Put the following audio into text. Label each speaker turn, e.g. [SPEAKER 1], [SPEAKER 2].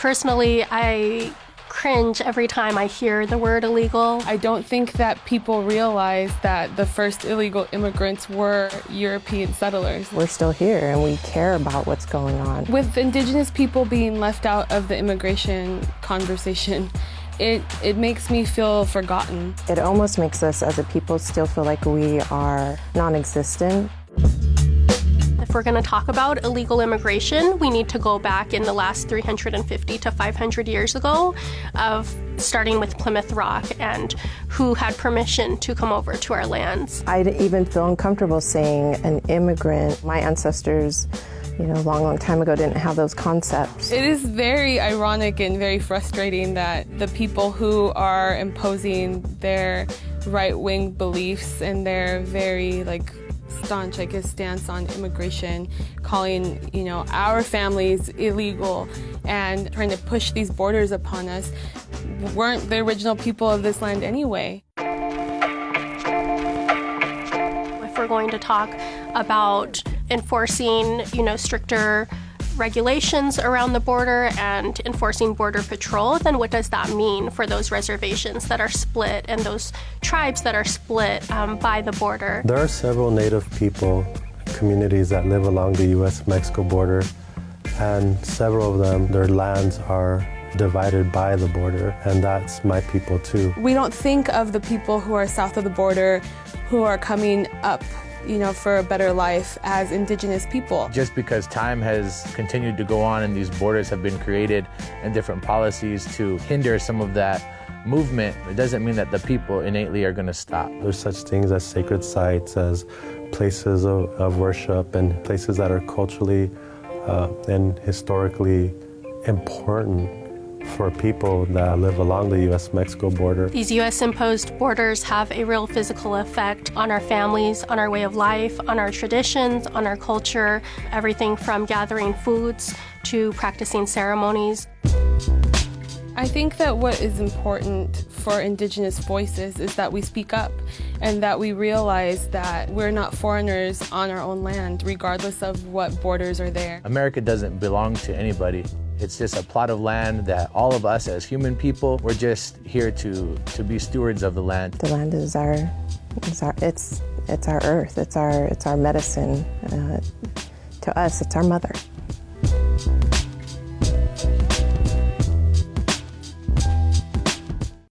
[SPEAKER 1] Personally, I cringe every time I hear the word illegal.
[SPEAKER 2] I don't think that people realize that the first illegal immigrants were European settlers.
[SPEAKER 3] We're still here and we care about what's going on.
[SPEAKER 2] With Indigenous people being left out of the immigration conversation, it makes me feel forgotten.
[SPEAKER 3] It almost makes us as a people still feel like we are non-existent.
[SPEAKER 1] If we're going to talk about illegal immigration, we need to go back in the last 350 to 500 years ago, of starting with Plymouth Rock and who had permission to come over to our lands.
[SPEAKER 3] I'd even feel uncomfortable saying an immigrant. My ancestors, long time ago didn't have those concepts.
[SPEAKER 2] It is very ironic and very frustrating that the people who are imposing their right-wing beliefs and their very staunch, stance on immigration, calling, our families illegal and trying to push these borders upon us, weren't the original people of this land anyway.
[SPEAKER 1] If we're going to talk about enforcing, stricter regulations around the border and enforcing border patrol, then what does that mean for those reservations that are split and those tribes that are split by the border?
[SPEAKER 4] There are several Native people communities that live along the U.S.-Mexico border, and several of them, their lands are divided by the border, and that's my people too.
[SPEAKER 2] We don't think of the people who are south of the border who are coming up for a better life as Indigenous people.
[SPEAKER 5] Just because time has continued to go on and these borders have been created and different policies to hinder some of that movement, it doesn't mean that the people innately are going to stop.
[SPEAKER 4] There's such things as sacred sites, as places of worship, and places that are culturally and historically important for people that live along the U.S.-Mexico border.
[SPEAKER 1] These U.S.-imposed borders have a real physical effect on our families, on our way of life, on our traditions, on our culture, everything from gathering foods to practicing ceremonies.
[SPEAKER 2] I think that what is important for Indigenous voices is that we speak up and that we realize that we're not foreigners on our own land, regardless of what borders are there.
[SPEAKER 5] America doesn't belong to anybody. It's just a plot of land that all of us as human people, we're just here to be stewards of the land.
[SPEAKER 3] The land is our earth, it's our medicine. To us, it's our mother.